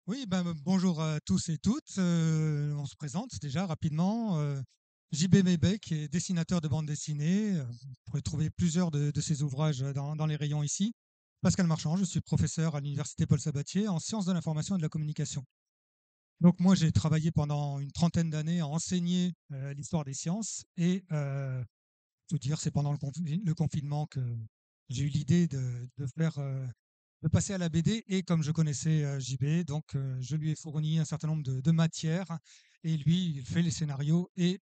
Oui, ben, bonjour à tous et toutes. On se présente déjà rapidement. JB Mebek qui est dessinateur de bande dessinée. Vous pourrez trouver plusieurs de ses ouvrages dans les rayons ici. Pascal Marchand, je suis professeur à l'université Paul Sabatier en sciences de l'information et de la communication. Donc moi, j'ai travaillé pendant une trentaine d'années à enseigner l'histoire des sciences et tout dire, c'est pendant le confinement que j'ai eu l'idée de faire, de passer à la BD. Et comme je connaissais JB, donc je lui ai fourni un certain nombre de matières. Et lui, il fait les scénarios et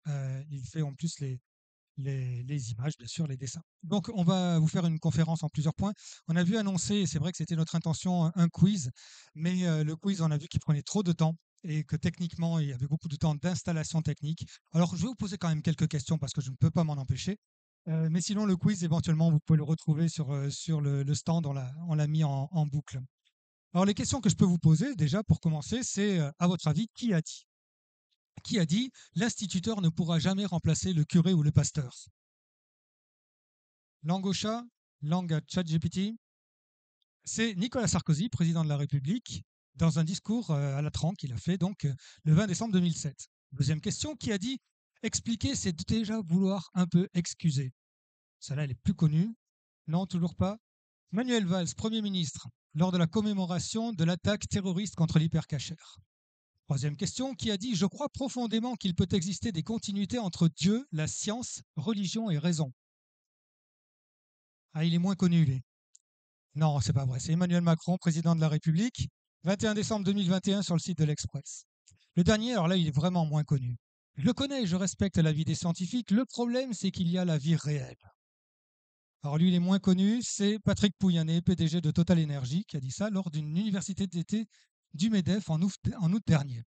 il fait en plus les images, bien sûr, les dessins. Donc, on va vous faire une conférence en plusieurs points. On a vu annoncer, et c'est vrai que c'était notre intention, un quiz, mais le quiz, on a vu qu'il prenait trop de temps et que techniquement, il y avait beaucoup de temps d'installation technique. Alors, je vais vous poser quand même quelques questions parce que je ne peux pas m'en empêcher. Mais sinon, le quiz, éventuellement, vous pouvez le retrouver sur le stand, on l'a mis en boucle. Alors, les questions que je peux vous poser, déjà, pour commencer, c'est, à votre avis, qui a dit l'instituteur ne pourra jamais remplacer le curé ou le pasteur? Langue au chat, langue à ChatGPT. C'est Nicolas Sarkozy, président de la République, dans un discours à Latran qu'il a fait donc le 20 décembre 2007. Deuxième question, qui a dit expliquer, c'est déjà vouloir un peu excuser? Celle-là, elle est plus connue. Non, toujours pas. Manuel Valls, Premier ministre, lors de la commémoration de l'attaque terroriste contre l'hypercacher. Troisième question, qui a dit je crois profondément qu'il peut exister des continuités entre Dieu, la science, religion et raison? Ah, il est moins connu, lui. Non, c'est pas vrai. C'est Emmanuel Macron, président de la République, 21 décembre 2021 sur le site de l'Express. Le dernier, alors là, il est vraiment moins connu. Je le connais, je respecte l'avis des scientifiques. Le problème, c'est qu'il y a la vie réelle. Alors lui, il est moins connu. C'est Patrick Pouyanné, PDG de Total Energy, qui a dit ça lors d'une université d'été du MEDEF en août dernier.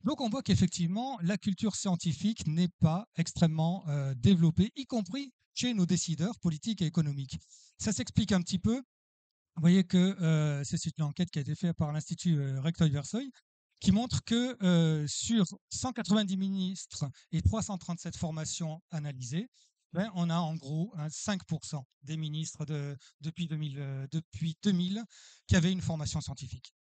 Donc on voit qu'effectivement, la culture scientifique n'est pas extrêmement développée, y compris chez nos décideurs politiques et économiques. Ça s'explique un petit peu. Vous voyez que c'est une enquête qui a été faite par l'Institut Rectoy-Versoy qui montre que sur 190 ministres et 337 formations analysées, ben, on a en gros 5% des ministres depuis 2000 qui avaient une formation scientifique.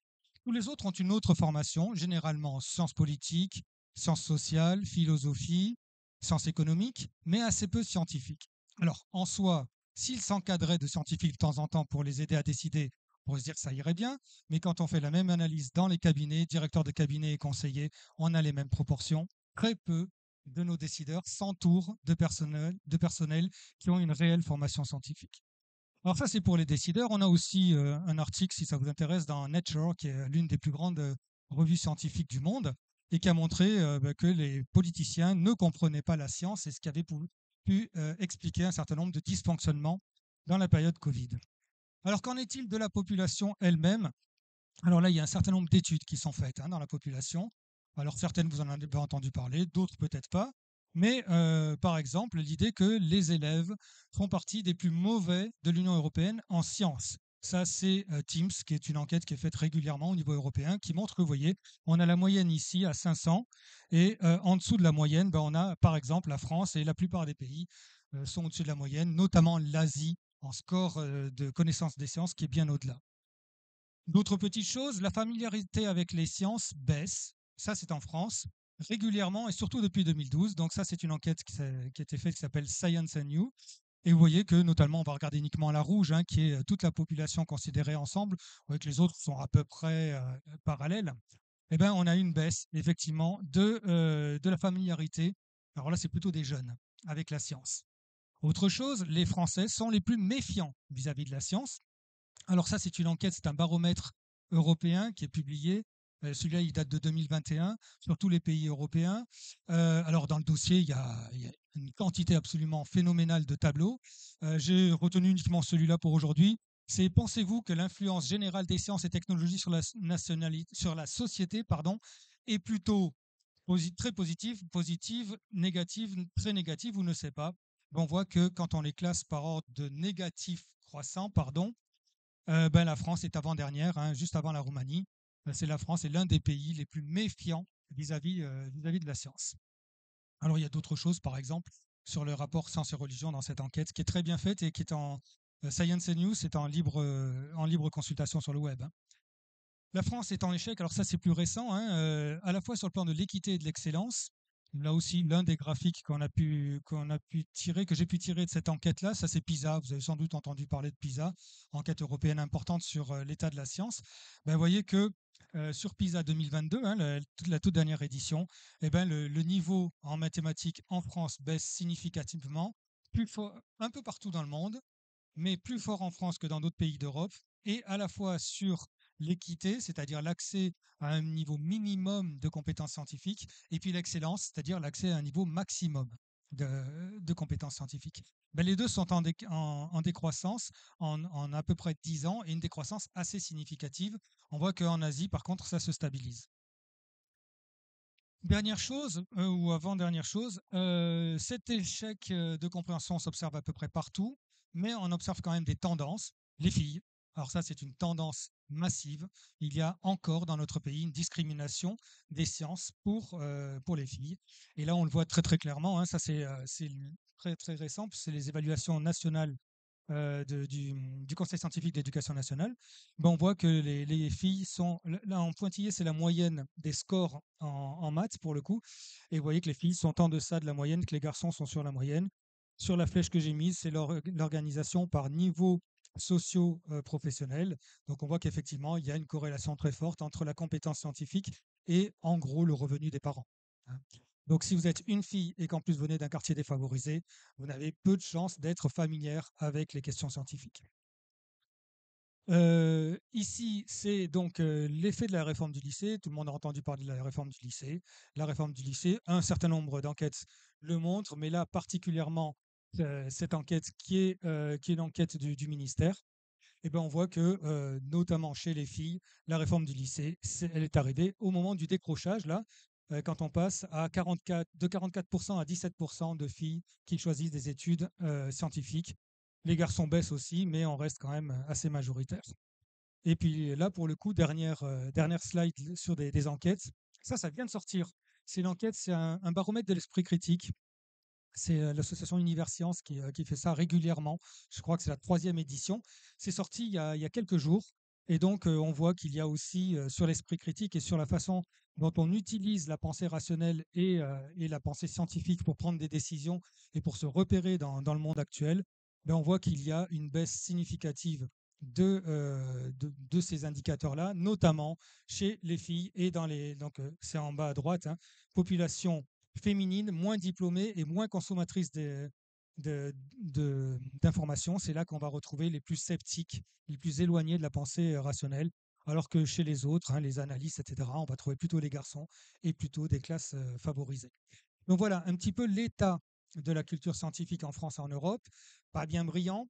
Tous les autres ont une autre formation, généralement sciences politiques, sciences sociales, philosophie, sciences économiques, mais assez peu scientifiques. Alors, en soi, s'ils s'encadraient de scientifiques de temps en temps pour les aider à décider, on pourrait se dire que ça irait bien, mais quand on fait la même analyse dans les cabinets, directeurs de cabinet et conseillers, on a les mêmes proportions. Très peu de nos décideurs s'entourent de personnel qui ont une réelle formation scientifique. Alors ça, c'est pour les décideurs. On a aussi un article, si ça vous intéresse, dans Nature, qui est l'une des plus grandes revues scientifiques du monde, et qui a montré que les politiciens ne comprenaient pas la science et ce qui avait pu expliquer un certain nombre de dysfonctionnements dans la période Covid. Alors qu'en est-il de la population elle-même? Alors là, il y a un certain nombre d'études qui sont faites dans la population. Alors certaines, vous en avez entendu parler, d'autres peut-être pas. Mais par exemple, l'idée que les élèves font partie des plus mauvais de l'Union européenne en sciences. Ça, c'est Teams, qui est une enquête qui est faite régulièrement au niveau européen, qui montre que, vous voyez, on a la moyenne ici à 500, et en dessous de la moyenne, ben, on a par exemple la France, et la plupart des pays sont au-dessus de la moyenne, notamment l'Asie, en score de connaissance des sciences, qui est bien au-delà. D'autres petites choses, la familiarité avec les sciences baisse. Ça, c'est en France, régulièrement et surtout depuis 2012. Donc ça, c'est une enquête qui a été faite qui s'appelle Science and You. Et vous voyez que notamment, on va regarder uniquement la rouge, qui est toute la population considérée ensemble, vous voyez que les autres sont à peu près parallèles. Eh bien, on a une baisse, effectivement, de la familiarité. Alors là, c'est plutôt des jeunes avec la science. Autre chose, les Français sont les plus méfiants vis-à-vis de la science. Alors ça, c'est une enquête, c'est un baromètre européen qui est publié. Celui-là, il date de 2021 sur tous les pays européens. Alors dans le dossier, il y a une quantité absolument phénoménale de tableaux. J'ai retenu uniquement celui-là pour aujourd'hui. C'est pensez-vous que l'influence générale des sciences et technologies sur la nationalité, sur la société, pardon, est plutôt très positive, négative, très négative ou ne sait pas. On voit que quand on les classe par ordre de négatif croissant, pardon, ben, la France est avant-dernière, juste avant la Roumanie. C'est la France est l'un des pays les plus méfiants vis-à-vis de la science. Alors il y a d'autres choses, par exemple, sur le rapport science et religion dans cette enquête, qui est très bien faite et qui est en Science and News, c'est en libre consultation sur le web. La France est en échec, alors ça c'est plus récent, hein, à la fois sur le plan de l'équité et de l'excellence. Là aussi, l'un des graphiques qu'on a pu tirer, que j'ai pu tirer de cette enquête-là, ça c'est PISA. Vous avez sans doute entendu parler de PISA, enquête européenne importante sur l'état de la science. Ben, vous voyez que sur PISA 2022, hein, la toute dernière édition, eh ben, le niveau en mathématiques en France baisse significativement, plus fort un peu partout dans le monde, mais plus fort en France que dans d'autres pays d'Europe, et à la fois sur l'équité, c'est-à-dire l'accès à un niveau minimum de compétences scientifiques, et puis l'excellence, c'est-à-dire l'accès à un niveau maximum de compétences scientifiques. Ben, les deux sont en décroissance en à peu près 10 ans, et une décroissance assez significative. On voit qu'en Asie, par contre, ça se stabilise. Dernière chose, ou avant-dernière chose, cet échec de compréhension s'observe à peu près partout, mais on observe quand même des tendances. Les filles, alors ça c'est une tendance massive. Il y a encore dans notre pays une discrimination des sciences pour les filles. Et là on le voit très très clairement, hein, ça c'est très très récent, c'est les évaluations nationales du Conseil scientifique d'éducation nationale, ben, on voit que les filles sont, là en pointillé, c'est la moyenne des scores en maths pour le coup, et vous voyez que les filles sont en deçà de la moyenne, que les garçons sont sur la moyenne. Sur la flèche que j'ai mise, c'est l'organisation par niveau socio-professionnel. Donc on voit qu'effectivement, il y a une corrélation très forte entre la compétence scientifique et en gros le revenu des parents, hein. Donc si vous êtes une fille et qu'en plus vous venez d'un quartier défavorisé, vous n'avez peu de chances d'être familière avec les questions scientifiques. Ici, c'est donc l'effet de la réforme du lycée. Tout le monde a entendu parler de la réforme du lycée. La réforme du lycée, un certain nombre d'enquêtes le montrent, mais là particulièrement cette enquête qui est l'enquête du ministère, eh ben, on voit que, notamment chez les filles, la réforme du lycée, elle est arrivée au moment du décrochage, là, quand on passe de 44% à 17% de filles qui choisissent des études scientifiques. Les garçons baissent aussi, mais on reste quand même assez majoritaire. Et puis là, pour le coup, dernière slide sur des enquêtes. Ça vient de sortir. C'est l'enquête, c'est un baromètre de l'esprit critique. C'est l'association Universcience qui fait ça régulièrement. Je crois que c'est la troisième édition. C'est sorti il y a quelques jours. Et donc, on voit qu'il y a aussi sur l'esprit critique et sur la façon dont on utilise la pensée rationnelle et la pensée scientifique pour prendre des décisions et pour se repérer dans le monde actuel, ben, on voit qu'il y a une baisse significative de ces indicateurs-là, notamment chez les filles et donc c'est en bas à droite, hein, population féminines, moins diplômées et moins consommatrices d'informations. C'est là qu'on va retrouver les plus sceptiques, les plus éloignés de la pensée rationnelle, alors que chez les autres, hein, les analystes, etc., on va trouver plutôt les garçons et plutôt des classes favorisées. Donc voilà un petit peu l'état de la culture scientifique en France et en Europe. Pas bien brillant,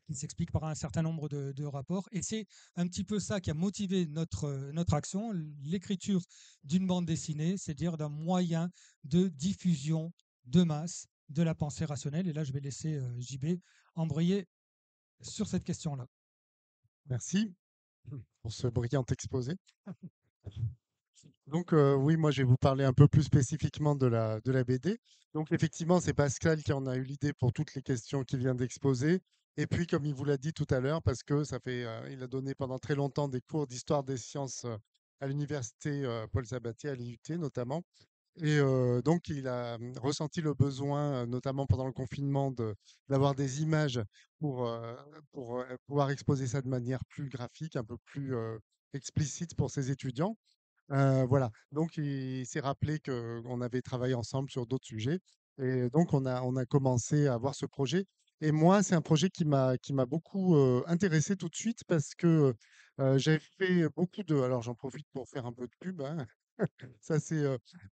qui s'explique par un certain nombre de rapports. Et c'est un petit peu ça qui a motivé notre action, l'écriture d'une bande dessinée, c'est-à-dire d'un moyen de diffusion de masse de la pensée rationnelle. Et là, je vais laisser JB embrayer sur cette question-là. Merci pour ce brillant exposé. Donc, oui, moi, je vais vous parler un peu plus spécifiquement de la BD. Donc, effectivement, c'est Pascal qui en a eu l'idée pour toutes les questions qu'il vient d'exposer. Et puis, comme il vous l'a dit tout à l'heure, parce que il a donné pendant très longtemps des cours d'histoire des sciences à l'université Paul Sabatier, à l'IUT notamment. Et donc, il a ressenti le besoin, notamment pendant le confinement, d'avoir des images pour, euh, pour pouvoir exposer ça de manière plus graphique, un peu plus explicite pour ses étudiants. Voilà, donc il s'est rappelé qu'on avait travaillé ensemble sur d'autres sujets et donc on a commencé à avoir ce projet et moi, c'est un projet qui m'a beaucoup, intéressé tout de suite parce que, j'ai fait beaucoup de alors j'en profite pour faire un peu de pub, hein. Ça c'est,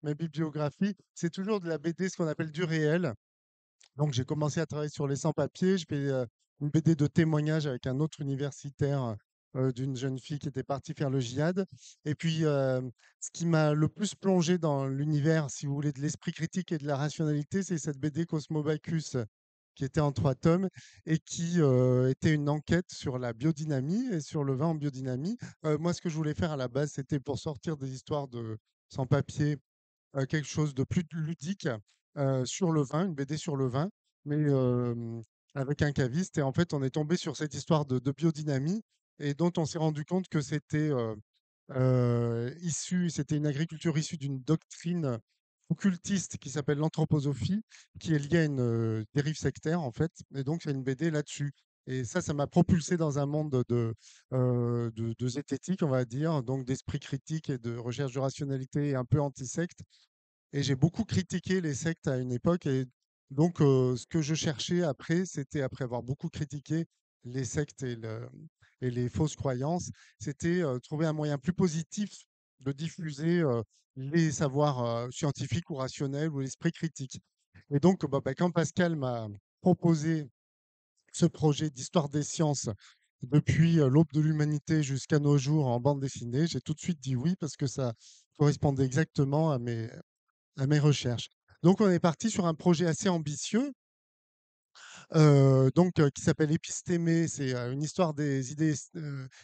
ma bibliographie. C'est toujours de la BD, ce qu'on appelle du réel. Donc, j'ai commencé à travailler sur les sans-papiers. Je fais une BD de témoignage avec un autre universitaire d'une jeune fille qui était partie faire le djihad. Et puis, ce qui m'a le plus plongé dans l'univers, si vous voulez, de l'esprit critique et de la rationalité, c'est cette BD Cosmo Bacchus qui était en 3 tomes et qui était une enquête sur la biodynamie et sur le vin en biodynamie. Moi, ce que je voulais faire à la base, c'était pour sortir des histoires de sans-papiers quelque chose de plus ludique sur le vin, une BD sur le vin, mais avec un caviste. Et en fait, on est tombé sur cette histoire de biodynamie et dont on s'est rendu compte que c'était C'était une agriculture issue d'une doctrine occultiste qui s'appelle l'anthroposophie, qui est liée à une dérive sectaire en fait. Et donc c'est une BD là-dessus. Et ça m'a propulsé dans un monde de zététique, on va dire, donc d'esprit critique et de recherche de rationalité un peu anti-secte. Et j'ai beaucoup critiqué les sectes à une époque. Et donc, ce que je cherchais après, c'était, après avoir beaucoup critiqué les sectes et les fausses croyances, c'était trouver un moyen plus positif de diffuser les savoirs scientifiques ou rationnels ou l'esprit critique. Et donc, quand Pascal m'a proposé ce projet d'histoire des sciences depuis l'aube de l'humanité jusqu'à nos jours en bande dessinée, j'ai tout de suite dit oui parce que ça correspondait exactement à mes recherches. Donc, on est parti sur un projet assez ambitieux, qui s'appelle Épistémé. C'est une histoire des idées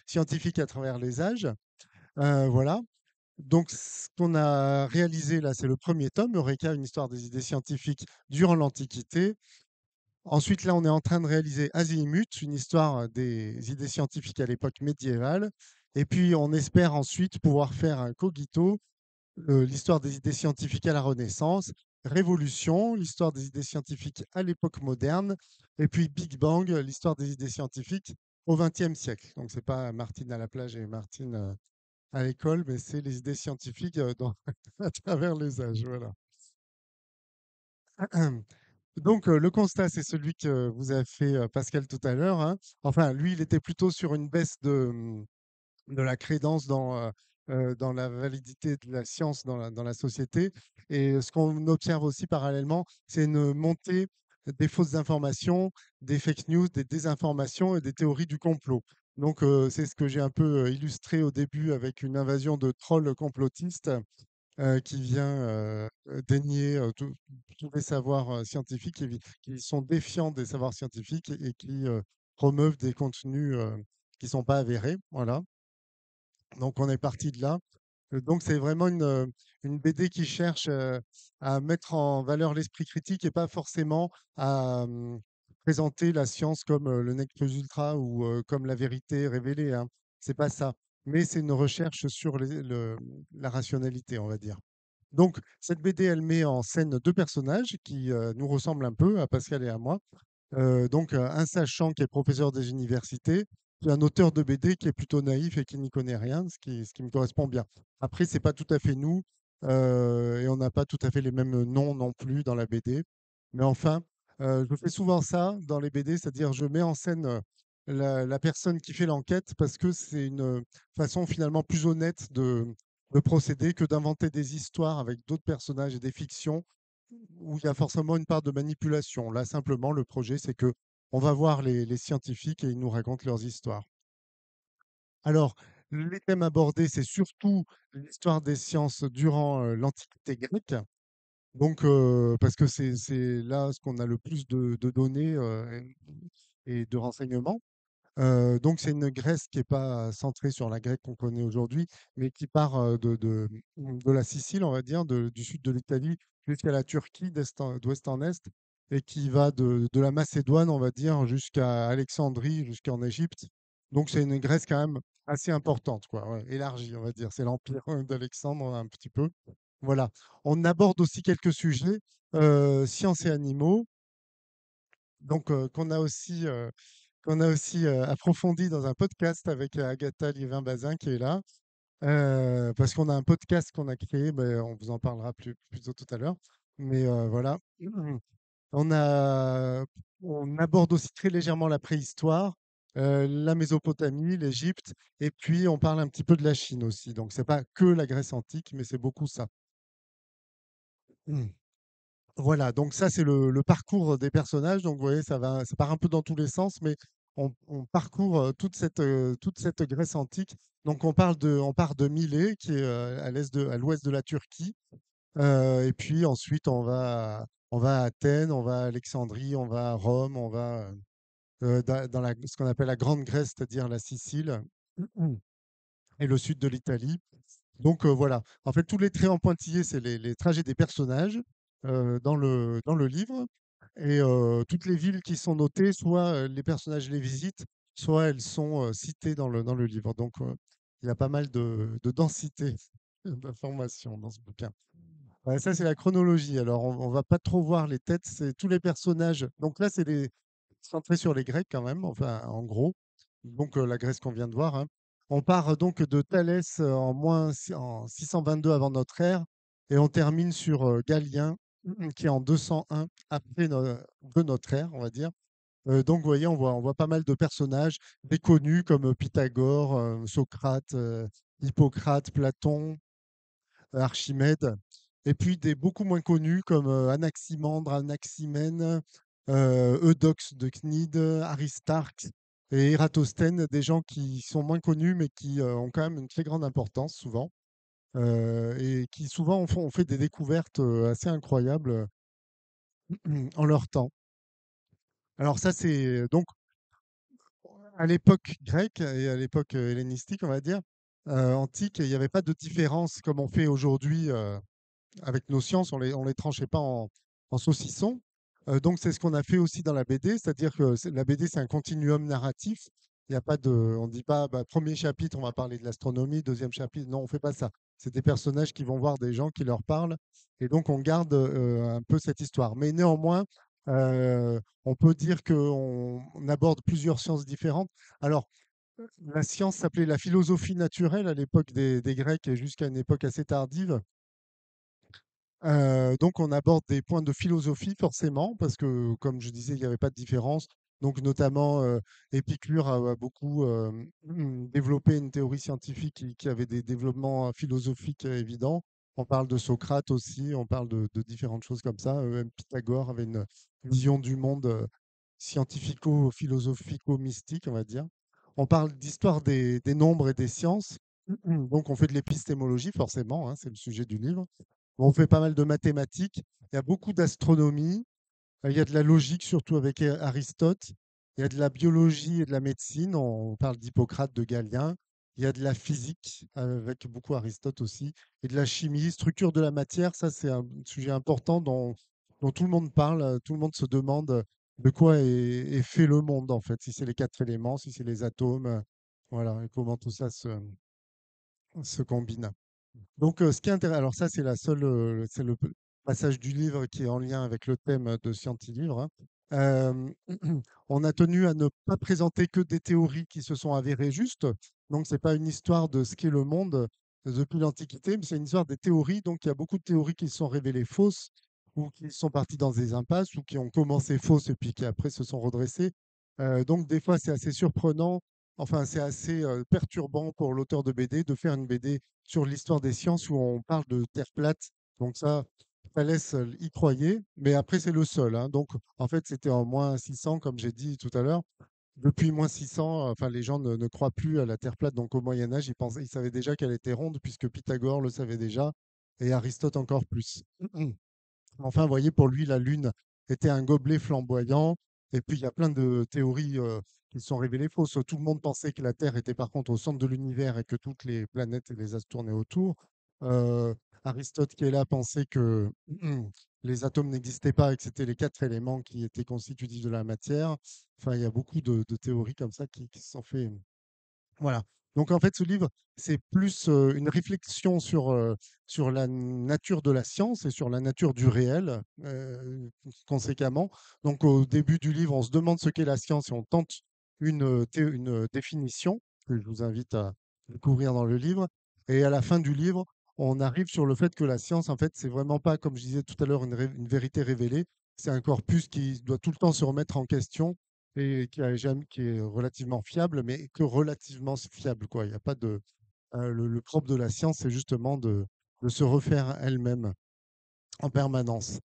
scientifiques à travers les âges. Voilà. Donc, ce qu'on a réalisé là, c'est le premier tome, Eureka, une histoire des idées scientifiques durant l'Antiquité. Ensuite, là, on est en train de réaliser Azimut, une histoire des idées scientifiques à l'époque médiévale. Et puis, on espère ensuite pouvoir faire un cogito, l'histoire des idées scientifiques à la Renaissance, Révolution, l'histoire des idées scientifiques à l'époque moderne, et puis Big Bang, l'histoire des idées scientifiques au XXe siècle. Donc, c'est pas Martine à la plage et Martine à l'école, mais c'est les idées scientifiques à travers les âges. Voilà. Donc, le constat, c'est celui que vous avez fait, Pascal, tout à l'heure, hein. Enfin, lui, il était plutôt sur une baisse de la crédence dans la validité de la science dans la société. Et ce qu'on observe aussi parallèlement, c'est une montée des fausses informations, des fake news, des désinformations et des théories du complot. Donc, c'est ce que j'ai un peu illustré au début avec une invasion de trolls complotistes qui vient dénier tous les savoirs scientifiques qui sont défiants des savoirs scientifiques et qui promeuvent des contenus qui ne sont pas avérés. Voilà. Donc, on est parti de là. Donc, c'est vraiment une BD qui cherche à mettre en valeur l'esprit critique et pas forcément à présenter la science comme le nec plus ultra ou comme la vérité révélée, hein. C'est pas ça. Mais c'est une recherche sur la rationalité, on va dire. Donc, cette BD, elle met en scène deux personnages qui nous ressemblent un peu, à Pascal et à moi. Un sachant qui est professeur des universités, puis un auteur de BD qui est plutôt naïf et qui n'y connaît rien, ce qui me correspond bien. Après, c'est pas tout à fait nous, et on n'a pas tout à fait les mêmes noms non plus dans la BD. Mais enfin, je fais souvent ça dans les BD, c'est-à-dire je mets en scène la personne qui fait l'enquête parce que c'est une façon finalement plus honnête de procéder que d'inventer des histoires avec d'autres personnages et des fictions où il y a forcément une part de manipulation. Là, simplement, le projet, c'est que on va voir les scientifiques et ils nous racontent leurs histoires. Alors, les thèmes abordés, c'est surtout l'histoire des sciences durant l'Antiquité grecque. Donc, parce que c'est là ce qu'on a le plus de données et de renseignements. Donc c'est une Grèce qui est pas centrée sur la Grèce qu'on connaît aujourd'hui, mais qui part, de la Sicile, on va dire, du sud de l'Italie jusqu'à la Turquie d'ouest en est et qui va de la Macédoine, on va dire, jusqu'à Alexandrie, jusqu'en Égypte. Donc c'est une Grèce quand même assez importante, quoi, ouais, élargie, on va dire. C'est l'empire d'Alexandre un petit peu. Voilà. On aborde aussi quelques sujets, sciences et animaux, donc qu'on a aussi approfondi dans un podcast avec Agatha Liévin-Bazin qui est là, parce qu'on a un podcast qu'on a créé, mais on vous en parlera plus tôt tout à l'heure. Mais voilà, on a, on aborde aussi très légèrement la préhistoire, la Mésopotamie, l'Égypte, et puis on parle un petit peu de la Chine aussi. Donc c'est pas que la Grèce antique, mais c'est beaucoup ça. Voilà, donc ça c'est le parcours des personnages. Donc vous voyez, ça part un peu dans tous les sens, mais on parcourt toute cette Grèce antique. Donc on part de Milet, qui est à l'ouest de la Turquie, et puis ensuite on va à Athènes, on va à Alexandrie, on va à Rome, on va dans ce qu'on appelle la Grande Grèce, c'est-à-dire la Sicile et le sud de l'Italie. Donc voilà, en fait, tous les traits en pointillés, c'est les trajets des personnages dans le livre. Et toutes les villes qui sont notées, soit les personnages les visitent, soit elles sont citées dans le livre. Donc il y a pas mal de densité d'informations dans ce bouquin. Ouais, ça, c'est la chronologie. Alors, on va pas trop voir les têtes, c'est tous les personnages. Donc là, c'est centré sur les Grecs quand même, enfin, en gros. Donc, la Grèce qu'on vient de voir, hein. On part donc de Thalès en 622 avant notre ère et on termine sur Galien qui est en 201 de notre ère, on va dire. Donc, vous voyez, on voit pas mal de personnages, des connus comme Pythagore, Socrate, Hippocrate, Platon, Archimède, et puis des beaucoup moins connus comme Anaximandre, Anaximène, Eudoxe de Cnide, Aristarque et Ératosthène, des gens qui sont moins connus mais qui ont quand même une très grande importance souvent, et qui souvent ont fait des découvertes assez incroyables en leur temps. Alors ça, c'est donc à l'époque grecque et à l'époque hellénistique, on va dire, antique, il n'y avait pas de différence comme on fait aujourd'hui avec nos sciences, on les tranchait pas en saucissons. Donc c'est ce qu'on a fait aussi dans la BD, c'est-à-dire que la BD c'est un continuum narratif. Il y a pas de, on dit pas, bah, premier chapitre on va parler de l'astronomie, deuxième chapitre, non on fait pas ça. C'est des personnages qui vont voir des gens qui leur parlent, et donc on garde un peu cette histoire. Mais néanmoins, on peut dire qu'on aborde plusieurs sciences différentes. Alors la science s'appelait la philosophie naturelle à l'époque des Grecs et jusqu'à une époque assez tardive. Donc on aborde des points de philosophie forcément, parce que comme je disais, il n'y avait pas de différence. Donc notamment, Épicure a beaucoup développé une théorie scientifique qui avait des développements philosophiques évidents. On parle de Socrate aussi, on parle de différentes choses comme ça. Même Pythagore avait une vision du monde scientifico-philosophico-mystique, on va dire. On parle d'histoire des nombres et des sciences. Donc on fait de l'épistémologie forcément, hein, c'est le sujet du livre. On fait pas mal de mathématiques, il y a beaucoup d'astronomie, il y a de la logique, surtout avec Aristote, il y a de la biologie et de la médecine, on parle d'Hippocrate, de Galien, il y a de la physique, avec beaucoup Aristote aussi, et de la chimie, structure de la matière, ça c'est un sujet important dont tout le monde parle, tout le monde se demande de quoi est fait le monde en fait, si c'est les quatre éléments, si c'est les atomes, voilà, et comment tout ça se combine. Donc, ce qui est intéressant, alors ça, c'est le passage du livre qui est en lien avec le thème de Scientilivre, hein. Euh, on a tenu à ne pas présenter que des théories qui se sont avérées justes. Donc, c'est pas une histoire de ce qu'est le monde depuis l'Antiquité, mais c'est une histoire des théories. Donc, il y a beaucoup de théories qui se sont révélées fausses ou qui sont parties dans des impasses ou qui ont commencé fausses et puis qui après se sont redressées. Donc, des fois, c'est assez surprenant. Enfin, c'est assez perturbant pour l'auteur de BD de faire une BD sur l'histoire des sciences où on parle de Terre plate. Donc ça laisse y croyait, mais après c'est le seul, hein. Donc en fait c'était en moins 600 comme j'ai dit tout à l'heure. Depuis moins 600, enfin les gens ne croient plus à la Terre plate. Donc au Moyen Âge, ils savaient déjà qu'elle était ronde puisque Pythagore le savait déjà et Aristote encore plus. Enfin, vous voyez, pour lui, la Lune était un gobelet flamboyant. Et puis, il y a plein de théories qui sont révélées fausses. Tout le monde pensait que la Terre était par contre au centre de l'univers et que toutes les planètes et les astres tournaient autour. Euh, Aristote, qui est là, pensait que les atomes n'existaient pas et que c'était les quatre éléments qui étaient constitutifs de la matière. Enfin, il y a beaucoup de théories comme ça qui se sont fait. Voilà. Donc en fait, ce livre, c'est plus une réflexion sur la nature de la science et sur la nature du réel, conséquemment. Donc au début du livre, on se demande ce qu'est la science et on tente une définition que je vous invite à découvrir dans le livre. Et à la fin du livre, on arrive sur le fait que la science, en fait, c'est vraiment pas, comme je disais tout à l'heure, une vérité révélée. C'est un corpus qui doit tout le temps se remettre en question et qui est relativement fiable, mais que relativement fiable, quoi. Il y a pas de, le propre de la science, c'est justement de se refaire elle-même en permanence.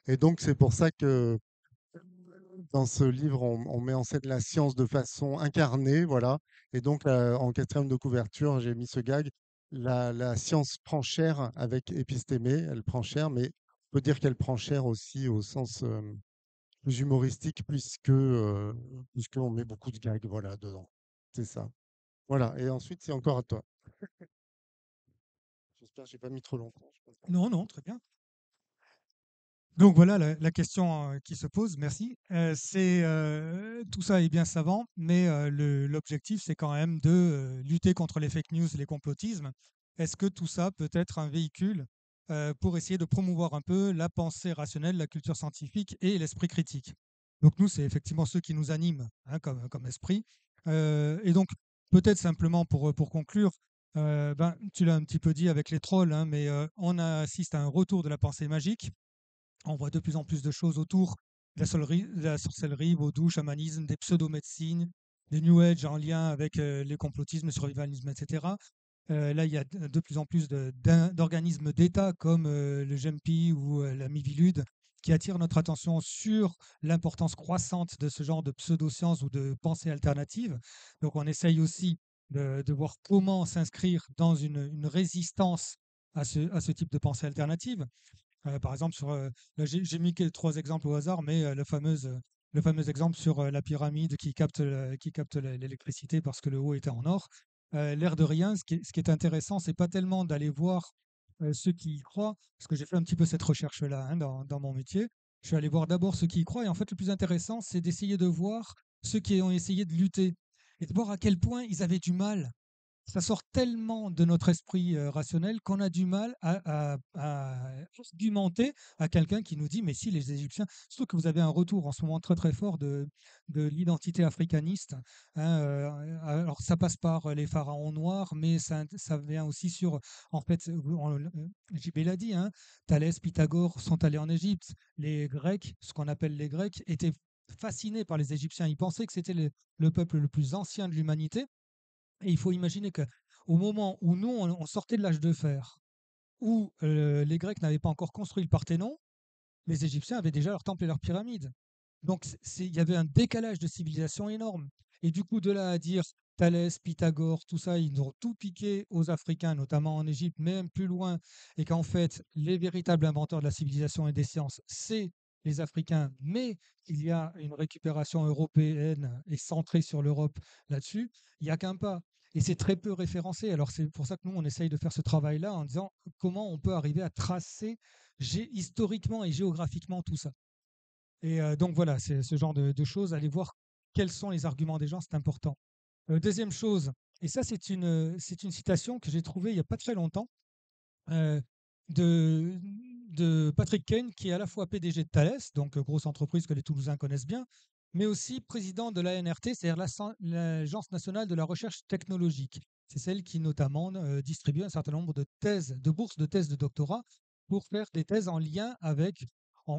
Et donc, c'est pour ça que dans ce livre, on met en scène la science de façon incarnée, voilà. Et donc, en quatrième de couverture, j'ai mis ce gag. La science prend cher avec épistémé, elle prend cher, mais on peut dire qu'elle prend cher aussi au sens plus humoristique puisqu'on met beaucoup de gags voilà, dedans. C'est ça. Voilà. Et ensuite, c'est encore à toi. J'espère que j'ai pas mis trop longtemps. Je pense pas. Non, non, très bien. Donc voilà la question qui se pose, merci. C'est tout ça est bien savant, mais l'objectif, c'est quand même de lutter contre les fake news et les complotismes. Est-ce que tout ça peut être un véhicule pour essayer de promouvoir un peu la pensée rationnelle, la culture scientifique et l'esprit critique? Donc nous, c'est effectivement ceux qui nous animent hein, comme esprit. Et donc peut-être simplement pour conclure, ben, tu l'as un petit peu dit avec les trolls, hein, mais on assiste à un retour de la pensée magique. On voit de plus en plus de choses autour de la sorcellerie, vaudou, chamanisme, des pseudomédecines, des New Age en lien avec les complotismes, le survivalisme, etc. Là, il y a de plus en plus d'organismes d'État comme le GEMPI ou la Mivilude qui attirent notre attention sur l'importance croissante de ce genre de pseudosciences ou de pensée alternative. Donc, on essaye aussi de voir comment s'inscrire dans une résistance à ce type de pensée alternative. Par exemple, là, j'ai mis que trois exemples au hasard, mais le fameux exemple sur la pyramide qui capte l'électricité parce que le haut était en or. L'air de rien, ce qui est intéressant, c'est pas tellement d'aller voir ceux qui y croient, parce que j'ai fait un petit peu cette recherche-là hein, dans mon métier. Je suis allé voir d'abord ceux qui y croient, et en fait, le plus intéressant, c'est d'essayer de voir ceux qui ont essayé de lutter et de voir à quel point ils avaient du mal. Ça sort tellement de notre esprit rationnel qu'on a du mal à argumenter à quelqu'un qui nous dit mais si les Égyptiens, surtout que vous avez un retour en ce moment très très fort de l'identité africaniste. Hein, alors ça passe par les pharaons noirs, mais ça vient aussi sur, en fait, JB l'a dit, hein, Thalès, Pythagore sont allés en Égypte. Les Grecs, ce qu'on appelle les Grecs, étaient fascinés par les Égyptiens. Ils pensaient que c'était le peuple le plus ancien de l'humanité et il faut imaginer qu'au moment où nous, on sortait de l'âge de fer, où les Grecs n'avaient pas encore construit le Parthénon, les Égyptiens avaient déjà leur temple et leurs pyramides. Donc il y avait un décalage de civilisation énorme. Et du coup, de là à dire Thalès, Pythagore, tout ça, ils ont tout piqué aux Africains, notamment en Égypte, même plus loin, et qu'en fait, les véritables inventeurs de la civilisation et des sciences, c'est les Africains, mais il y a une récupération européenne et centrée sur l'Europe là-dessus, il n'y a qu'un pas. Et c'est très peu référencé. Alors c'est pour ça que nous, on essaye de faire ce travail-là en disant comment on peut arriver à tracer historiquement et géographiquement tout ça. Et donc voilà, c'est ce genre de choses. Allez voir quels sont les arguments des gens, c'est important. Deuxième chose, et ça c'est une citation que j'ai trouvée il n'y a pas très longtemps, euh, de, de Patrick Kane, qui est à la fois PDG de Thales, donc grosse entreprise que les Toulousains connaissent bien, mais aussi président de l'ANRT, c'est-à-dire l'Agence nationale de la recherche technologique. C'est celle qui notamment distribue un certain nombre de thèses, de bourses de thèses de doctorat pour faire des thèses en lien avec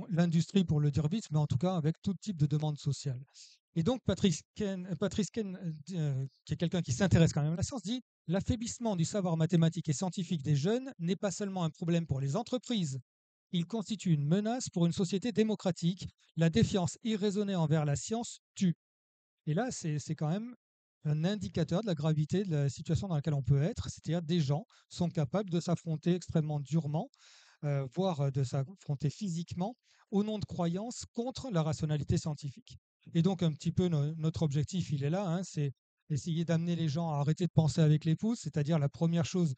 l'industrie, pour le dire vite, mais en tout cas avec tout type de demande sociale. Et donc Patrice Ken qui est quelqu'un qui s'intéresse quand même à la science, dit l'affaiblissement du savoir mathématique et scientifique des jeunes n'est pas seulement un problème pour les entreprises, il constitue une menace pour une société démocratique. La défiance irraisonnée envers la science tue. Et là, c'est quand même un indicateur de la gravité de la situation dans laquelle on peut être, c'est-à-dire des gens sont capables de s'affronter extrêmement durement, voire de s'affronter physiquement au nom de croyances contre la rationalité scientifique. Et donc un petit peu notre objectif, il est là, hein, c'est essayer d'amener les gens à arrêter de penser avec les pouces, c'est-à-dire la première chose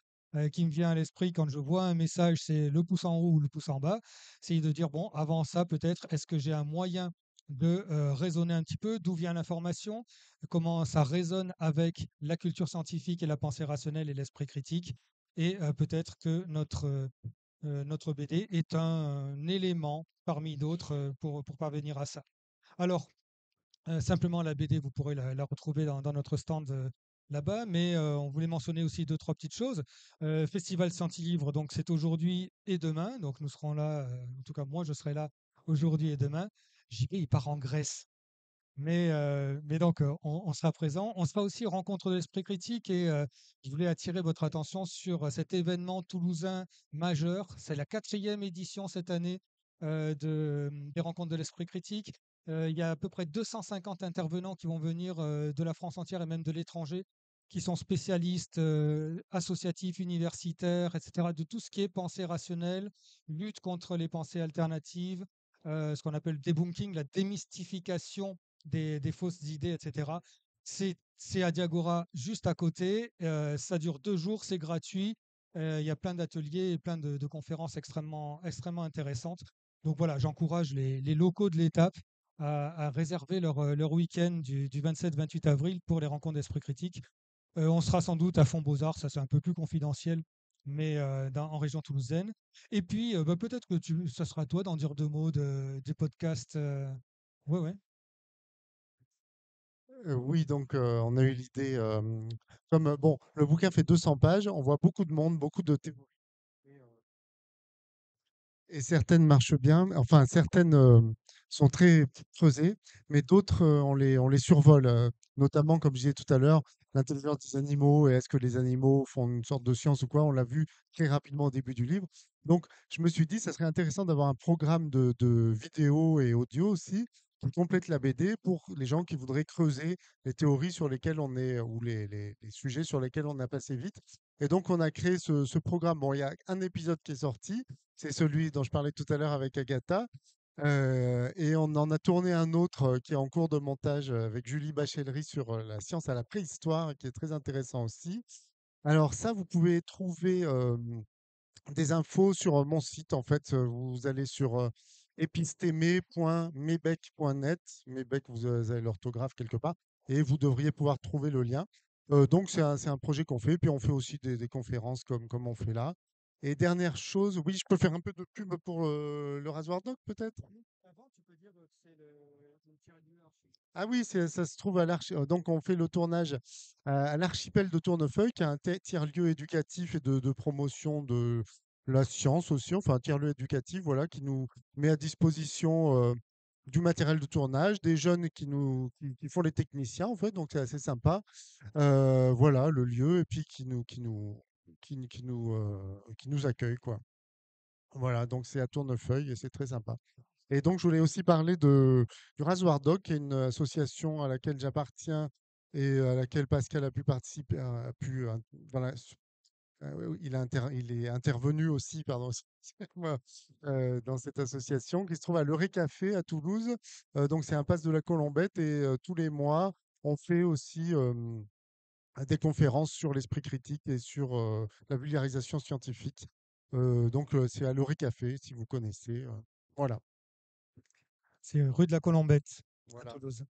qui me vient à l'esprit quand je vois un message, c'est le pouce en haut ou le pouce en bas, c'est de dire, bon, avant ça, peut-être, est-ce que j'ai un moyen de raisonner un petit peu d'où vient l'information, comment ça résonne avec la culture scientifique et la pensée rationnelle et l'esprit critique, et peut-être que notre BD est un élément parmi d'autres pour parvenir à ça. Alors, simplement la BD, vous pourrez la retrouver dans notre stand là-bas, mais on voulait mentionner aussi deux, trois petites choses. Festival Livre, donc c'est aujourd'hui et demain, donc nous serons là, en tout cas moi je serai là aujourd'hui et demain. JP, il part en Grèce. Mais donc, on sera présent. On sera aussi rencontre de l'esprit critique et je voulais attirer votre attention sur cet événement toulousain majeur. C'est la quatrième édition cette année des rencontres de l'esprit critique. Il y a à peu près 250 intervenants qui vont venir de la France entière et même de l'étranger, qui sont spécialistes associatifs, universitaires, etc., de tout ce qui est pensée rationnelle, lutte contre les pensées alternatives, ce qu'on appelle le debunking, la démystification des fausses idées, etc. C'est à Diagora, juste à côté. Ça dure 2 jours, c'est gratuit. Il y a plein d'ateliers et plein de conférences extrêmement intéressantes. Donc voilà, j'encourage les locaux de l'étape à réserver leur week-end du 27-28 avril pour les rencontres d'Esprit Critique. On sera sans doute à Fond Beaux-Arts, ça c'est un peu plus confidentiel, mais en région toulousaine. Et puis peut-être que ça sera à toi d'en dire deux mots des podcasts. Ouais, ouais. Oui, donc on a eu l'idée, comme bon, le bouquin fait 200 pages, on voit beaucoup de monde, beaucoup de théories. Et certaines marchent bien, enfin certaines sont très creusées, mais d'autres on les survole, notamment comme je disais tout à l'heure, l'intelligence des animaux et est-ce que les animaux font une sorte de science ou quoi, on l'a vu très rapidement au début du livre. Donc je me suis dit, ça serait intéressant d'avoir un programme de vidéo et audio aussi qui complète la BD pour les gens qui voudraient creuser les théories sur lesquelles on est ou les sujets sur lesquels on a passé vite. Et donc on a créé ce programme. Bon, il y a un épisode qui est sorti, c'est celui dont je parlais tout à l'heure avec Agatha. Et on en a tourné un autre qui est en cours de montage avec Julie Bachellery sur la science à la préhistoire, qui est très intéressant aussi. Alors ça, vous pouvez trouver des infos sur mon site. En fait, vous allez sur épistémé.mebec.net. Mebec, vous avez l'orthographe quelque part, et vous devriez pouvoir trouver le lien. Donc, c'est un projet qu'on fait. Puis, on fait aussi des conférences comme on fait là. Et dernière chose, oui, je peux faire un peu de pub pour le Rasoir Doc, peut-être? Avant, tu peux dire que c'est le tiers-lieu archi. Ah oui, ça se trouve à donc on fait le tournage à l'archipel de Tournefeuille, qui est un tiers-lieu éducatif et de promotion de la science aussi, enfin un tiers-lieu éducatif, voilà, qui nous met à disposition du matériel de tournage, des jeunes qui font les techniciens en fait, donc c'est assez sympa. Voilà le lieu et puis qui nous accueille quoi. Voilà, donc c'est à Tournefeuille et c'est très sympa. Et donc, je voulais aussi parler du Rasoir Dog, qui est une association à laquelle j'appartiens et à laquelle Pascal a pu participer, voilà, il est intervenu aussi, pardon, excusez-moi, dans cette association qui se trouve à l'Euré Café à Toulouse. Donc, c'est un passe de la Colombette et tous les mois, on fait aussi des conférences sur l'esprit critique et sur la vulgarisation scientifique. Donc, c'est à l'Euré Café, si vous connaissez. Voilà. C'est rue de la Colombette à Voilà. Toulouse.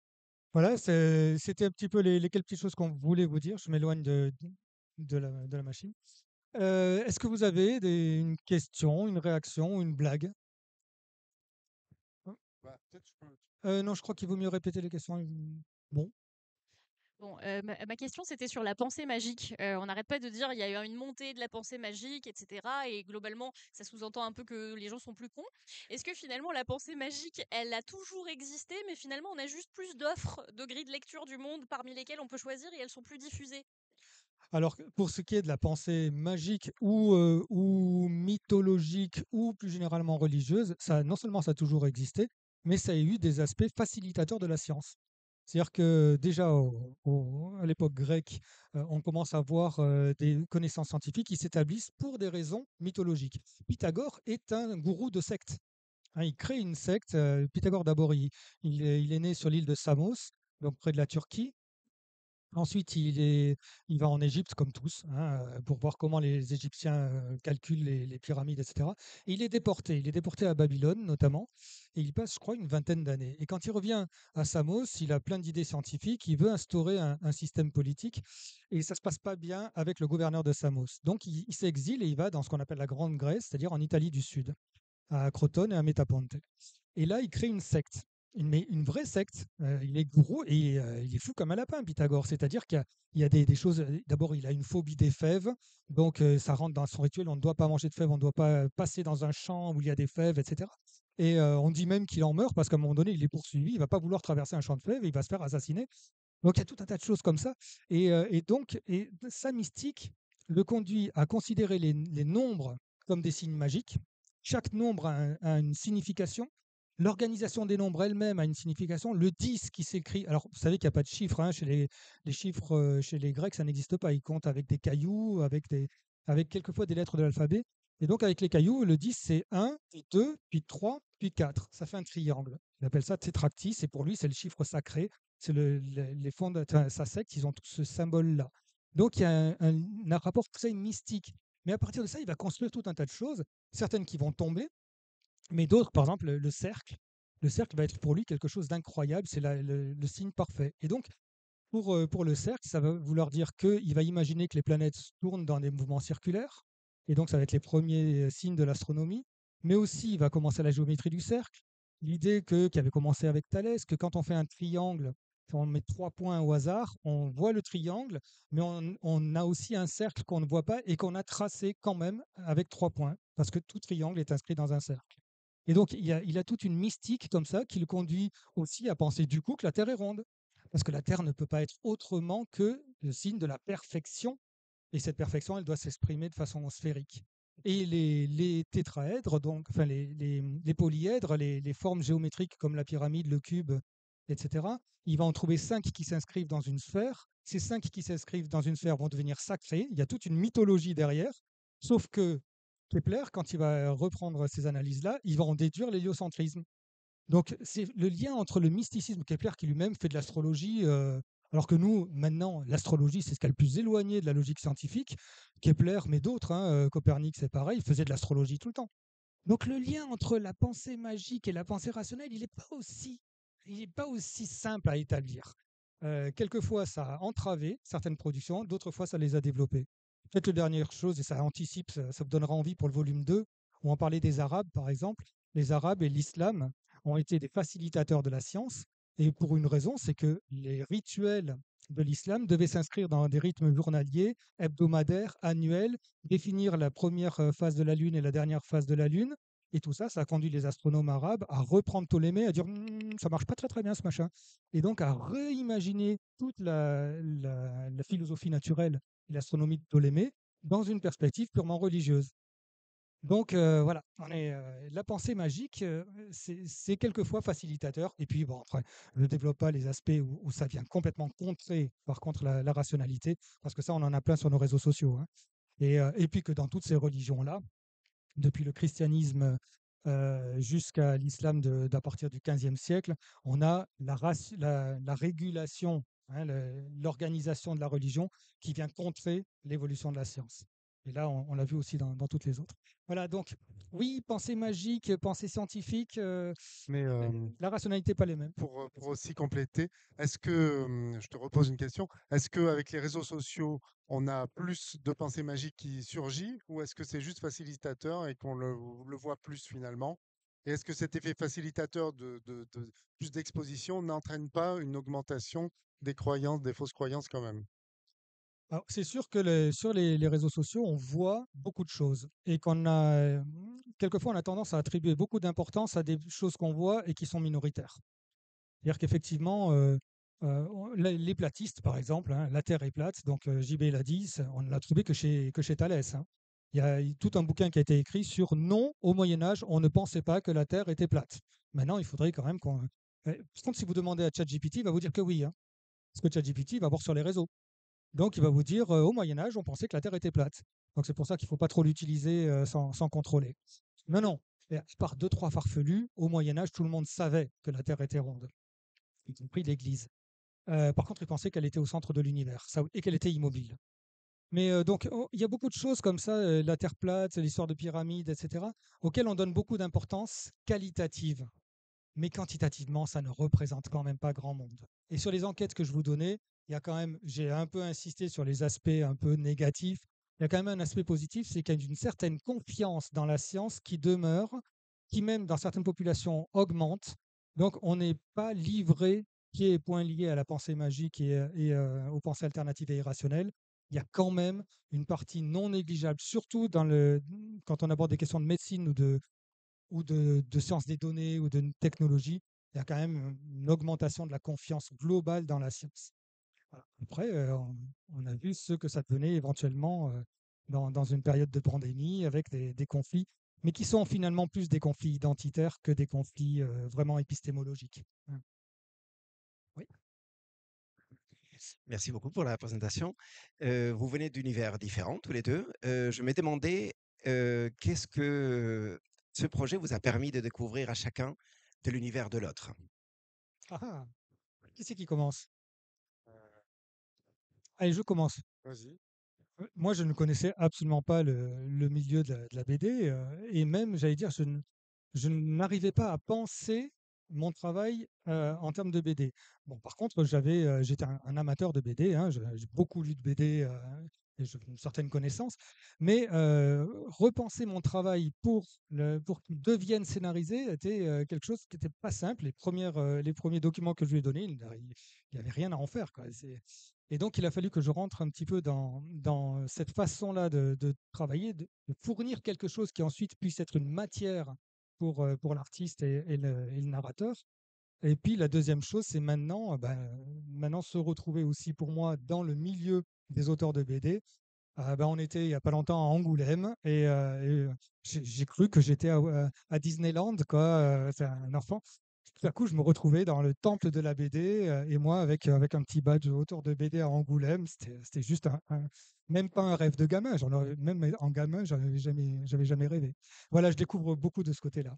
Voilà, c'était un petit peu les quelques petites choses qu'on voulait vous dire. Je m'éloigne de la machine. Est-ce que vous avez une question, une réaction, une blague? Hein. Bah, peut-être je peux- Non, je crois qu'il vaut mieux répéter les questions. Bon. Bon, ma question, c'était sur la pensée magique. On n'arrête pas de dire il y a eu une montée de la pensée magique, etc. Et globalement, ça sous-entend un peu que les gens sont plus cons. Est-ce que finalement, la pensée magique, elle a toujours existé, mais finalement, on a juste plus d'offres de grilles de lecture du monde parmi lesquelles on peut choisir et elles sont plus diffusées? Alors, pour ce qui est de la pensée magique ou mythologique ou plus généralement religieuse, ça, non seulement ça a toujours existé, mais ça a eu des aspects facilitateurs de la science. C'est-à-dire que déjà à l'époque grecque, on commence à avoir des connaissances scientifiques qui s'établissent pour des raisons mythologiques. Pythagore est un gourou de secte. Hein, il crée une secte. Pythagore, d'abord, il est né sur l'île de Samos, donc près de la Turquie. Ensuite, il va en Égypte, comme tous, hein, pour voir comment les Égyptiens calculent les pyramides, etc. Et il est déporté. Il est déporté à Babylone, notamment. Et il passe, je crois, une vingtaine d'années. Et quand il revient à Samos, il a plein d'idées scientifiques. Il veut instaurer un système politique. Et ça ne se passe pas bien avec le gouverneur de Samos. Donc, il s'exile et il va dans ce qu'on appelle la Grande Grèce, c'est-à-dire en Italie du Sud, à Crotone et à Métaponte. Et là, il crée une secte, mais une vraie secte. Il est gourou et il est fou comme un lapin, Pythagore. C'est-à-dire qu'il y a des choses. D'abord, il a une phobie des fèves, donc ça rentre dans son rituel. On ne doit pas manger de fèves, on ne doit pas passer dans un champ où il y a des fèves, etc. Et on dit même qu'il en meurt parce qu'à un moment donné, il est poursuivi. Il ne va pas vouloir traverser un champ de fèves et il va se faire assassiner. Donc il y a tout un tas de choses comme ça. Et sa mystique le conduit à considérer les nombres comme des signes magiques. Chaque nombre a une signification. L'organisation des nombres elle-même a une signification. Le 10 qui s'écrit, alors vous savez qu'il n'y a pas de chiffres, hein, chez les chiffres, chez les Grecs, ça n'existe pas. Ils comptent avec des cailloux, avec quelquefois des lettres de l'alphabet. Et donc avec les cailloux, le 10 c'est 1, puis 2, puis 3, puis 4. Ça fait un triangle. Il appelle ça tétractis et pour lui c'est le chiffre sacré. C'est les fondateurs, sa secte, ils ont tous ce symbole-là. Donc il y a un rapport très mystique. Mais à partir de ça, il va construire tout un tas de choses, certaines qui vont tomber, Mais d'autres, par exemple, le cercle. Le cercle va être pour lui quelque chose d'incroyable, c'est le signe parfait. Et donc, pour le cercle, ça va vouloir dire qu'il va imaginer que les planètes tournent dans des mouvements circulaires, et donc ça va être les premiers signes de l'astronomie, mais aussi il va commencer la géométrie du cercle, l'idée qui avait commencé avec Thalès, que quand on fait un triangle, si on met 3 points au hasard, on voit le triangle, mais on a aussi un cercle qu'on ne voit pas et qu'on a tracé quand même avec 3 points, parce que tout triangle est inscrit dans un cercle. Et donc il a toute une mystique comme ça qui le conduit aussi à penser du coup que la Terre est ronde. Parce que la Terre ne peut pas être autrement que le signe de la perfection. Et cette perfection, elle doit s'exprimer de façon sphérique. Et les tétraèdres, donc, enfin les polyèdres, les formes géométriques comme la pyramide, le cube, etc., il va en trouver 5 qui s'inscrivent dans une sphère. Ces 5 qui s'inscrivent dans une sphère vont devenir sacrés. Il y a toute une mythologie derrière. Sauf que Kepler, quand il va reprendre ces analyses-là, il va en déduire l'héliocentrisme. Donc, c'est le lien entre le mysticisme, Kepler qui lui-même fait de l'astrologie, alors que nous, maintenant, l'astrologie, c'est ce qui est le plus éloigné de la logique scientifique. Kepler, mais d'autres, Copernic, c'est pareil, il faisait de l'astrologie tout le temps. Donc, le lien entre la pensée magique et la pensée rationnelle, il est pas aussi simple à établir. Quelquefois, ça a entravé certaines productions, d'autres fois, ça les a développées. Peut-être la dernière chose, et ça anticipe, ça vous donnera envie pour le volume 2, où on parlait des Arabes, par exemple. Les Arabes et l'islam ont été des facilitateurs de la science, et pour une raison, c'est que les rituels de l'islam devaient s'inscrire dans des rythmes journaliers, hebdomadaires, annuels, définir la première phase de la Lune et la dernière phase de la Lune. Et tout ça, ça a conduit les astronomes arabes à reprendre Ptolémée, à dire ça marche pas très très bien ce machin. Et donc à réimaginer toute la philosophie naturelle et l'astronomie de Ptolémée dans une perspective purement religieuse. Donc voilà, la pensée magique, c'est quelquefois facilitateur. Et puis bon, après, je ne développe pas les aspects où ça vient complètement contrer, par contre, la rationalité, parce que ça, on en a plein sur nos réseaux sociaux. Hein. Et puis que dans toutes ces religions-là, depuis le christianisme jusqu'à l'islam d'à partir du XVe siècle, on a la régulation, hein, l'organisation de la religion qui vient contrer l'évolution de la science. Et là, on l'a vu aussi dans toutes les autres. Voilà, donc oui, pensée magique, pensée scientifique, Mais la rationalité pas les mêmes. pour aussi compléter, est-ce que, je te repose une question, est-ce qu'avec les réseaux sociaux, on a plus de pensée magique qui surgit ou est-ce que c'est juste facilitateur et qu'on le voit plus finalement? Et est-ce que cet effet facilitateur de plus d'exposition n'entraîne pas une augmentation des croyances, des fausses croyances quand même? Alors, c'est sûr que sur les réseaux sociaux, on voit beaucoup de choses et quelquefois, on a tendance à attribuer beaucoup d'importance à des choses qu'on voit et qui sont minoritaires. C'est-à-dire qu'effectivement, les platistes, par exemple, hein, la Terre est plate, donc JB l'a dit, on ne l'a trouvé que chez Thalès. Hein. Il y a tout un bouquin qui a été écrit sur non, au Moyen Âge, on ne pensait pas que la Terre était plate. Maintenant, il faudrait quand même qu'on. Par contre, si vous demandez à ChatGPT, il va vous dire que oui. Hein, parce que ChatGPT va voir sur les réseaux. Donc, il va vous dire au Moyen Âge, on pensait que la Terre était plate. Donc, c'est pour ça qu'il ne faut pas trop l'utiliser sans contrôler. Non, non. Et à part 2, 3 farfelus, au Moyen Âge, tout le monde savait que la Terre était ronde, y compris l'Église. Par contre, ils pensaient qu'elle était au centre de l'univers et qu'elle était immobile. Mais donc, il y a beaucoup de choses comme ça, la Terre plate, l'histoire de pyramides, etc., auxquelles on donne beaucoup d'importance qualitative. Mais quantitativement, ça ne représente quand même pas grand monde. Et sur les enquêtes que je vous donnais, il y a quand même, j'ai un peu insisté sur les aspects un peu négatifs. Il y a quand même un aspect positif, c'est qu'il y a une certaine confiance dans la science qui demeure, qui même dans certaines populations augmente. Donc on n'est pas livré pieds et poings liés à la pensée magique et aux pensées alternatives et irrationnelles. Il y a quand même une partie non négligeable, surtout quand on aborde des questions de médecine ou de sciences des données ou de technologie, il y a quand même une augmentation de la confiance globale dans la science. Voilà. Après, on a vu ce que ça devenait éventuellement dans une période de pandémie avec des conflits, mais qui sont finalement plus des conflits identitaires que des conflits vraiment épistémologiques. Hein. Oui. Merci beaucoup pour la présentation. Vous venez d'univers différents tous les deux. Je me demandais qu'est-ce que ce projet vous a permis de découvrir à chacun de l'univers de l'autre. Ah, ah. Qui c'est qui commence? Allez, je commence. Vas-y. Moi, je ne connaissais absolument pas le milieu de la BD et même, j'allais dire, je n'arrivais pas à penser mon travail en termes de BD. Bon, par contre, j'étais un amateur de BD, hein, j'ai beaucoup lu de BD et j'ai une certaine connaissance, mais repenser mon travail pour qu'il devienne scénarisé était quelque chose qui n'était pas simple. Les premiers documents que je lui ai donnés, il n'y avait rien à en faire, quoi. Et donc, il a fallu que je rentre un petit peu dans cette façon-là de travailler, de fournir quelque chose qui ensuite puisse être une matière pour l'artiste et le narrateur. Et puis la deuxième chose, c'est maintenant se retrouver aussi pour moi dans le milieu des auteurs de BD. On était il n'y a pas longtemps à Angoulême et j'ai cru que j'étais à Disneyland, quoi. C'est un enfant. Tout à coup, je me retrouvais dans le temple de la BD et moi avec un petit badge auteur de BD à Angoulême. C'était juste même pas un rêve de gamin. Même en gamin, j'avais jamais rêvé. Voilà, je découvre beaucoup de ce côté-là.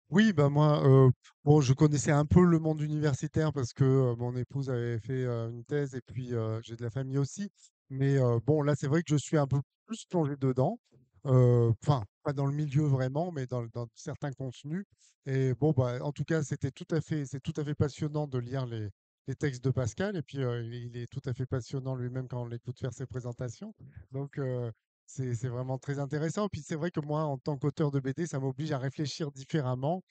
Oui, bah moi, bon, je connaissais un peu le monde universitaire parce que mon épouse avait fait une thèse et puis j'ai de la famille aussi. Mais bon, là, c'est vrai que je suis un peu plus plongé dedans. Enfin, pas dans le milieu vraiment, mais dans certains contenus. Et bon, bah, en tout cas, c'est tout à fait passionnant de lire les textes de Pascal. Et puis, il est tout à fait passionnant lui-même quand on l'écoute faire ses présentations. Donc, c'est vraiment très intéressant. Puis c'est vrai que moi, en tant qu'auteur de BD, ça m'oblige à réfléchir différemment.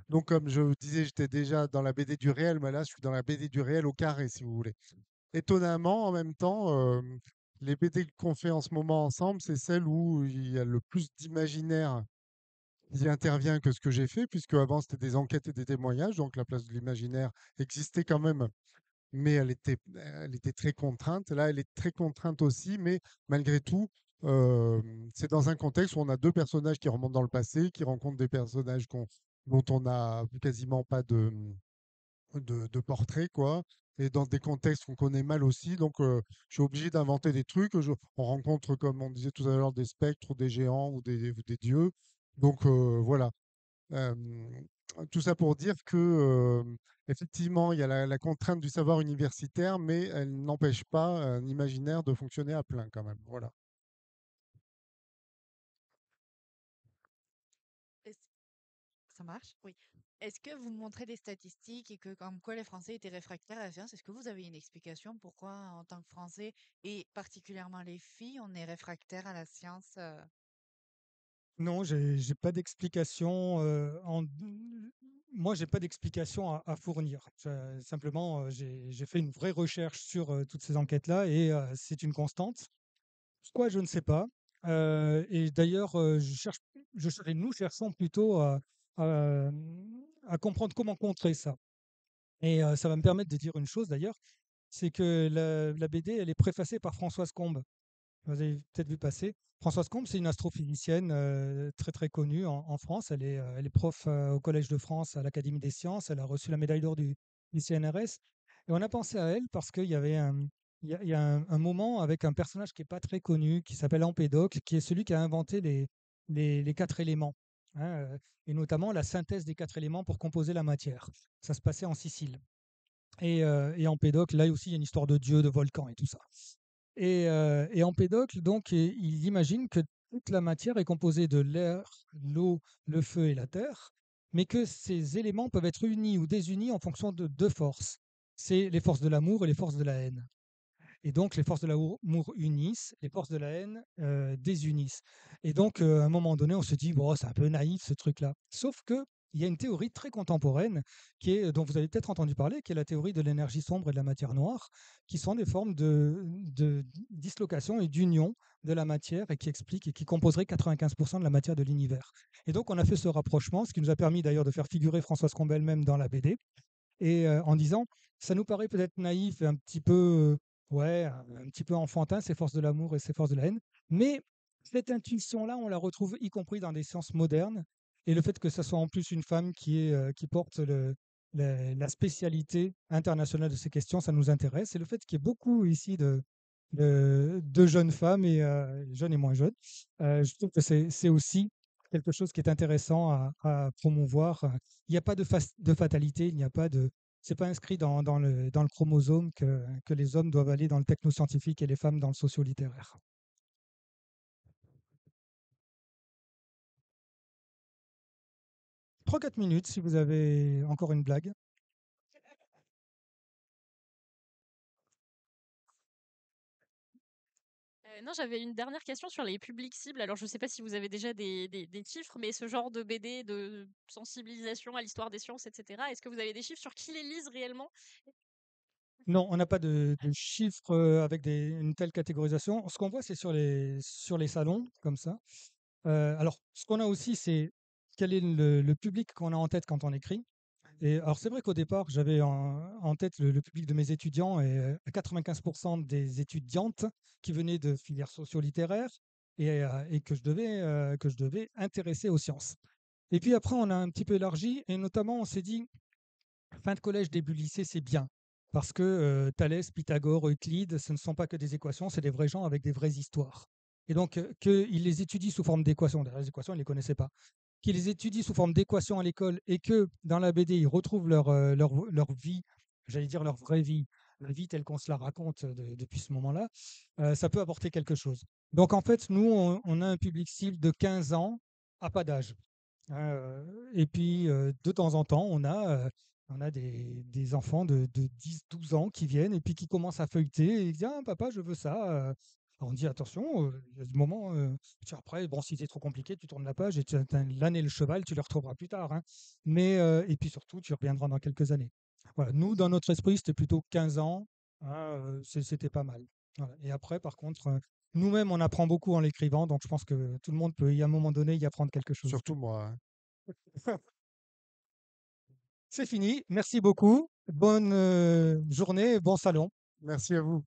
Donc, comme je vous disais, j'étais déjà dans la BD du réel, mais là, je suis dans la BD du réel au carré, si vous voulez. Étonnamment, en même temps, les BD qu'on fait en ce moment ensemble, c'est celle où il y a le plus d'imaginaire qui intervient que ce que j'ai fait, puisque avant, c'était des enquêtes et des témoignages, donc la place de l'imaginaire existait quand même, mais elle était très contrainte. Là, elle est très contrainte aussi, mais malgré tout, euh, c'est dans un contexte où on a deux personnages qui remontent dans le passé, qui rencontrent des personnages dont on n'a quasiment pas de portrait, quoi, et dans des contextes qu'on connaît mal aussi. Donc, je suis obligé d'inventer des trucs. On rencontre, comme on disait tout à l'heure, des spectres, ou des géants ou des dieux. Donc, voilà. Euh, tout ça pour dire que, effectivement, il y a la contrainte du savoir universitaire, mais elle n'empêche pas un imaginaire de fonctionner à plein quand même. Voilà. Est-ce Ça marche? Oui. Est-ce que vous montrez des statistiques et que comme quoi les Français étaient réfractaires à la science? Est-ce que vous avez une explication pourquoi, en tant que Français, et particulièrement les filles, on est réfractaire à la science? Non, j'ai pas d'explication. Moi, j'ai pas d'explication à fournir. Simplement, j'ai fait une vraie recherche sur toutes ces enquêtes-là et c'est une constante. Pourquoi, je ne sais pas. Et d'ailleurs, et nous cherchons plutôt à, à comprendre comment contrer ça. Et ça va me permettre de dire une chose d'ailleurs, c'est que la BD, elle est préfacée par Françoise Combes. Vous avez peut-être vu passer. Françoise Combes, c'est une astrophysicienne très très connue en France. Elle est prof au Collège de France à l'Académie des sciences. Elle a reçu la médaille d'or du CNRS. Et on a pensé à elle parce qu'il y avait il y a un moment avec un personnage qui n'est pas très connu, qui s'appelle Empédocle, qui est celui qui a inventé les quatre éléments, hein, et notamment la synthèse des quatre éléments pour composer la matière. Ça se passait en Sicile. Et Empédocle, là aussi, il y a une histoire de dieu, de volcan et tout ça. Et Empédocle, donc, il imagine que toute la matière est composée de l'air, l'eau, le feu et la terre, mais que ces éléments peuvent être unis ou désunis en fonction de deux forces. C'est les forces de l'amour et les forces de la haine. Et donc, les forces de l'amour unissent, les forces de la haine désunissent. Et donc, à un moment donné, on se dit, bon, c'est un peu naïf ce truc-là. Sauf que il y a une théorie très contemporaine dont vous avez peut-être entendu parler, qui est la théorie de l'énergie sombre et de la matière noire, qui sont des formes de dislocation et d'union de la matière et qui expliquent et qui composeraient 95% de la matière de l'univers. Et donc, on a fait ce rapprochement, ce qui nous a permis d'ailleurs de faire figurer Françoise Combes elle-même dans la BD, et en disant, ça nous paraît peut-être naïf et un petit peu, ouais, un petit peu enfantin, ces forces de l'amour et ces forces de la haine, mais cette intuition-là, on la retrouve y compris dans des sciences modernes, et le fait que ce soit en plus une femme qui porte la spécialité internationale de ces questions, ça nous intéresse, et le fait qu'il y ait beaucoup ici de jeunes femmes, et jeunes et moins jeunes, je trouve que c'est aussi quelque chose qui est intéressant à promouvoir. Il n'y a pas de fatalité, il n'y a pas de, c'est pas inscrit dans le chromosome que les hommes doivent aller dans le technoscientifique et les femmes dans le socio-littéraire. 3-4 minutes si vous avez encore une blague. Non, j'avais une dernière question sur les publics cibles. Alors, je ne sais pas si vous avez déjà des chiffres, mais ce genre de BD de sensibilisation à l'histoire des sciences, etc., est-ce que vous avez des chiffres sur qui les lisent réellement? Non, on n'a pas de chiffres avec une telle catégorisation. Ce qu'on voit, c'est sur les salons, comme ça. Alors, ce qu'on a aussi, c'est quel est le public qu'on a en tête quand on écrit. Et alors, c'est vrai qu'au départ, j'avais en tête le public de mes étudiants et 95% des étudiantes qui venaient de filières socio-littéraires et que je devais intéresser aux sciences. Et puis après, on a un petit peu élargi et notamment, on s'est dit, fin de collège, début lycée, c'est bien. Parce que Thalès, Pythagore, Euclide, ce ne sont pas que des équations, c'est des vrais gens avec des vraies histoires. Et donc, qu'ils les étudient sous forme d'équations, d'ailleurs, les équations, ils ne les connaissaient pas, qu'ils les étudient sous forme d'équations à l'école et que dans la BD, ils retrouvent leur vie, j'allais dire leur vraie vie, la vie telle qu'on se la raconte depuis ce moment-là, ça peut apporter quelque chose. Donc, en fait, nous, on a un public cible de 15 ans à pas d'âge. Et puis, de temps en temps, on a des enfants de 10-12 ans qui viennent et puis qui commencent à feuilleter et ils disent «Ah papa, je veux ça». Alors on dit «Attention, il y a ce moment, puis après, bon, si c'est trop compliqué, tu tournes la page et l'âne et le cheval, tu les retrouveras plus tard, hein». Mais, et puis surtout, tu reviendras dans quelques années. Voilà, nous, dans notre esprit, c'était plutôt 15 ans, hein, c'était pas mal. Voilà. Et après, par contre, nous-mêmes, on apprend beaucoup en l'écrivant, donc je pense que tout le monde peut, à un moment donné, y apprendre quelque chose. Surtout moi, hein. C'est fini. Merci beaucoup. Bonne journée et bon salon. Merci à vous.